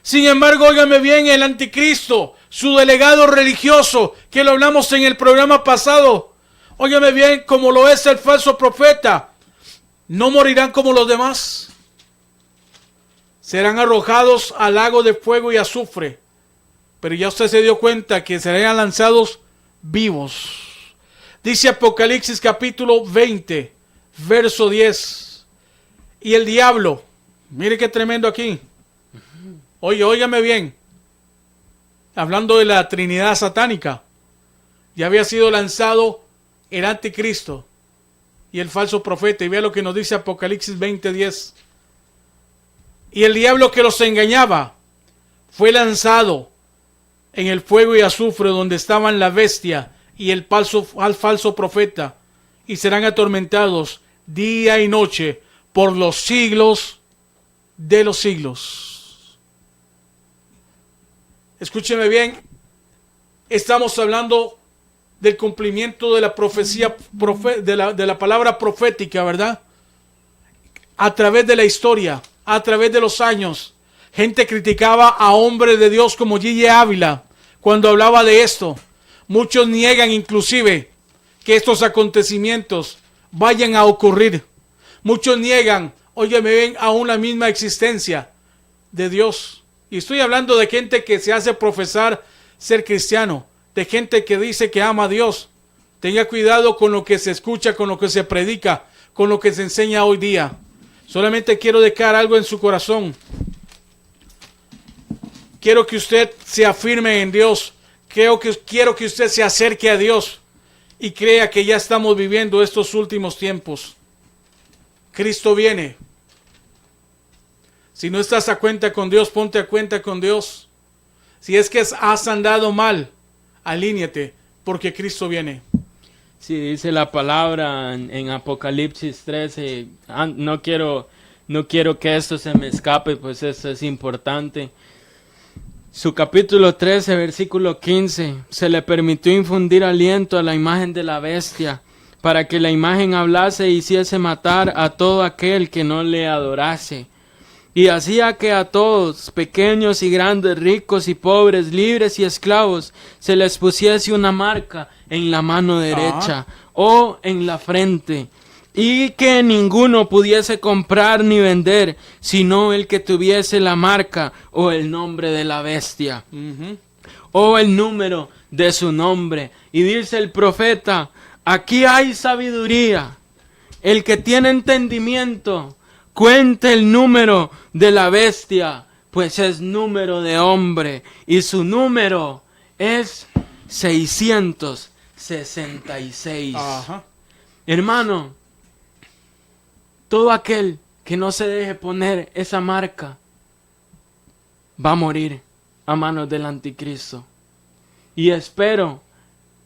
Sin embargo, óigame bien, el anticristo, su delegado religioso, que lo hablamos en el programa pasado, óigame bien, como lo es el falso profeta, no morirán como los demás. Serán arrojados al lago de fuego y azufre. Pero ya usted se dio cuenta que serán lanzados vivos. Dice Apocalipsis capítulo 20, verso 10. Y el diablo, mire qué tremendo aquí. Oye, óigame bien. hablando de la Trinidad satánica. Ya había sido lanzado el anticristo y el falso profeta. Y vea lo que nos dice Apocalipsis 20:10. Y el diablo que los engañaba fue lanzado en el fuego y azufre, donde estaban la bestia y el falso profeta, y serán atormentados día y noche por los siglos de los siglos. Escúcheme bien, estamos hablando del cumplimiento de la profecía, de la palabra profética, ¿verdad? A través de la historia, a través de los años, gente criticaba a hombres de Dios como G.J. Ávila cuando hablaba de esto. Muchos niegan inclusive que estos acontecimientos vayan a ocurrir. Muchos niegan, óyeme bien, aún la misma existencia de Dios. Y estoy hablando de gente que se hace profesar ser cristiano, de gente que dice que ama a Dios. Tenga cuidado con lo que se escucha, con lo que se predica, con lo que se enseña hoy día. Solamente quiero dejar algo en su corazón. Quiero que usted se afirme en Dios. Quiero que usted se acerque a Dios y crea que ya estamos viviendo estos últimos tiempos. Cristo viene. Si no estás a cuenta con Dios, ponte a cuenta con Dios. Si es que has andado mal, alíñate, porque Cristo viene. Sí, dice la palabra en Apocalipsis 13. No quiero que esto se me escape, pues esto es importante. Su capítulo 13, versículo 15. Se le permitió infundir aliento a la imagen de la bestia, para que la imagen hablase e hiciese matar a todo aquel que no le adorase. Y hacía que a todos, pequeños y grandes, ricos y pobres, libres y esclavos, se les pusiese una marca en la mano derecha o en la frente, y que ninguno pudiese comprar ni vender, sino el que tuviese la marca o el nombre de la bestia, o el número de su nombre. Y dice el profeta: aquí hay sabiduría. El que tiene entendimiento, cuente el número de la bestia, pues es número de hombre, y su número es 666. Hermano, todo aquel que no se deje poner esa marca va a morir a manos del anticristo. Y espero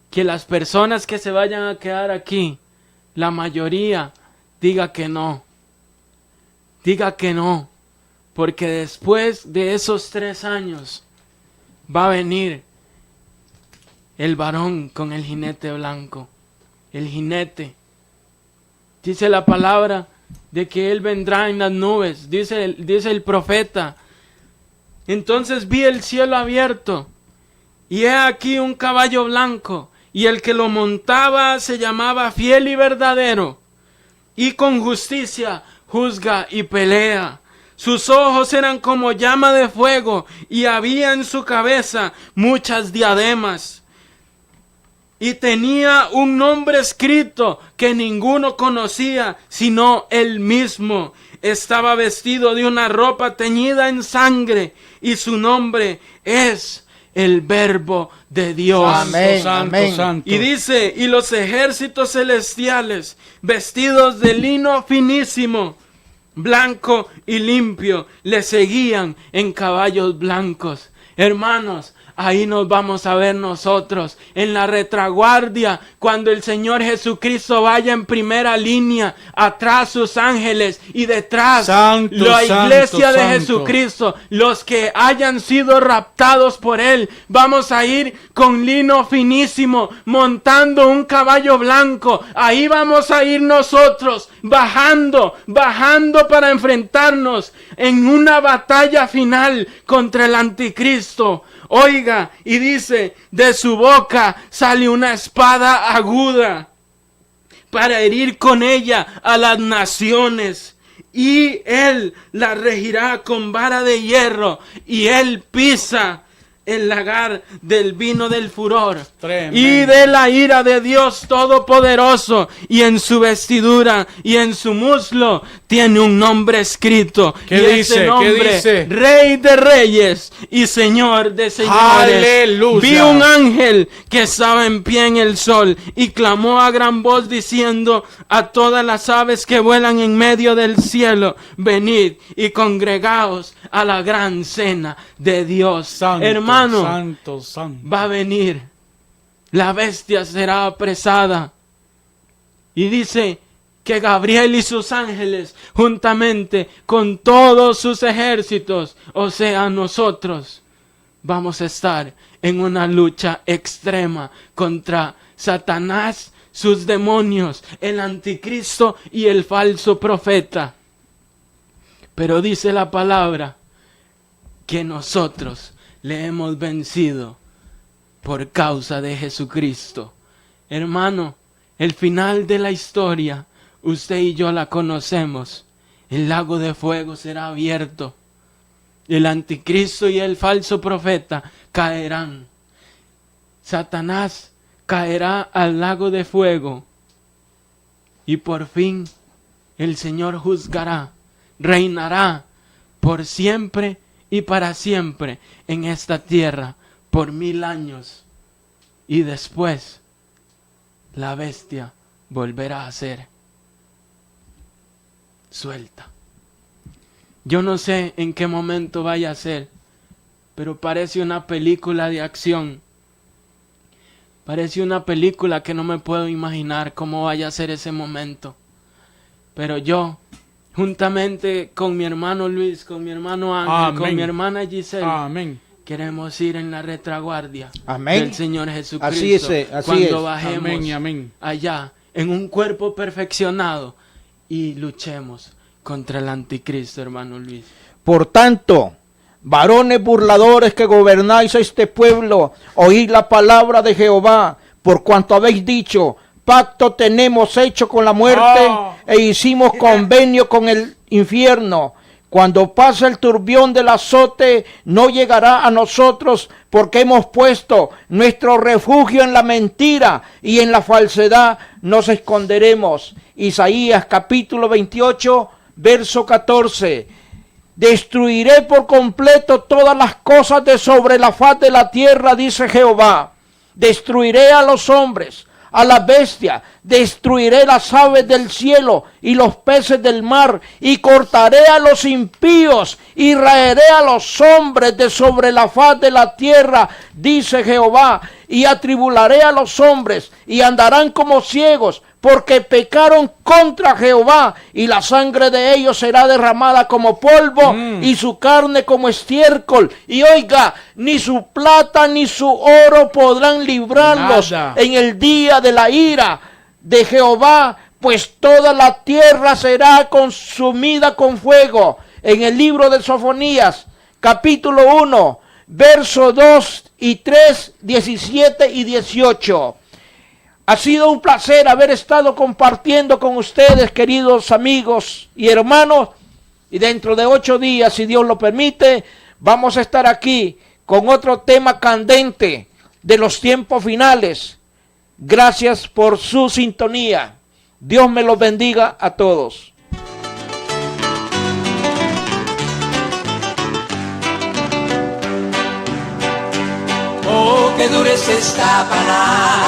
que las personas que se vayan a quedar aquí, la mayoría diga que no. Diga que no, porque después de esos 3 años va a venir el varón con el jinete blanco. El jinete. Dice la palabra de que él vendrá en las nubes. Dice el profeta. Entonces vi el cielo abierto, y he aquí un caballo blanco, y el que lo montaba se llamaba Fiel y Verdadero, y con justicia juzga y pelea. Sus ojos eran como llama de fuego, y había en su cabeza muchas diademas. Y tenía un nombre escrito que ninguno conocía, sino él mismo. Estaba vestido de una ropa teñida en sangre, y su nombre es el Verbo de Dios. Amén, Santo, amén. santo. Y dice: y los ejércitos celestiales, vestidos de lino finísimo, blanco y limpio, le seguían en caballos blancos. Hermanos, ahí nos vamos a ver nosotros, en la retaguardia, cuando el Señor Jesucristo vaya en primera línea, atrás sus ángeles y detrás Santo, la iglesia santo, de santo. Jesucristo, los que hayan sido raptados por Él. Vamos a ir con lino finísimo, montando un caballo blanco. Ahí vamos a ir nosotros, bajando para enfrentarnos en una batalla final contra el anticristo. Oiga, y dice: de su boca sale una espada aguda para herir con ella a las naciones, y él la regirá con vara de hierro, y él pisa el lagar del vino del furor. Tremendo. Y de la ira de Dios Todopoderoso, y en su vestidura y en su muslo tiene un nombre escrito. ¿Qué y dice? ese nombre, ¿Qué dice? Rey de Reyes y Señor de Señores. ¡Aleluya! Vi un ángel que estaba en pie en el sol y clamó a gran voz diciendo a todas las aves que vuelan en medio del cielo: venid y congregaos a la gran cena de Dios. Santo, Hermano, santo, santo. va a venir. La bestia será apresada. Y dice que Gabriel y sus ángeles, juntamente con todos sus ejércitos, o sea, nosotros, vamos a estar en una lucha extrema contra Satanás, sus demonios, el anticristo y el falso profeta. Pero dice la palabra que nosotros le hemos vencido por causa de Jesucristo. Hermano, el final de la historia, usted y yo la conocemos. El lago de fuego será abierto. El anticristo y el falso profeta caerán. Satanás caerá al lago de fuego. Y por fin el Señor juzgará, reinará por siempre y para siempre en esta tierra por 1000 años. Y después la bestia volverá a ser suelta. Yo no sé en qué momento vaya a ser, pero parece una película de acción. Parece una película que no me puedo imaginar cómo vaya a ser ese momento. Pero yo, juntamente con mi hermano Luis, con mi hermano Ángel, Amén. con mi hermana Giselle, Amén. queremos ir en la retaguardia Amén. del Señor Jesucristo. Así es, así cuando es. bajemos Amén y amén. allá en un cuerpo perfeccionado y luchemos contra el anticristo, hermano Luis. Por tanto, varones burladores que gobernáis este pueblo, oíd la palabra de Jehová, por cuanto habéis dicho: pacto tenemos hecho con la muerte e hicimos convenio con el infierno. Cuando pase el turbión del azote, no llegará a nosotros, porque hemos puesto nuestro refugio en la mentira y en la falsedad nos esconderemos. Isaías capítulo 28, verso 14. Destruiré por completo todas las cosas de sobre la faz de la tierra, dice Jehová. Destruiré a los hombres, a la bestia, destruiré las aves del cielo y los peces del mar, y cortaré a los impíos y raeré a los hombres de sobre la faz de la tierra, dice Jehová, y atribularé a los hombres y andarán como ciegos, porque pecaron contra Jehová, y la sangre de ellos será derramada como polvo y su carne como estiércol. Y oiga, ni su plata ni su oro podrán librarlos Nada. en el día de la ira de Jehová, pues toda la tierra será consumida con fuego. En el libro de Sofonías, capítulo 1, verso 2 y 3, 17 y 18. Ha sido un placer haber estado compartiendo con ustedes, queridos amigos y hermanos. Y dentro de 8 días, si Dios lo permite, vamos a estar aquí con otro tema candente de los tiempos finales. Gracias por su sintonía. Dios me los bendiga a todos. Oh, que dura es esta palabra.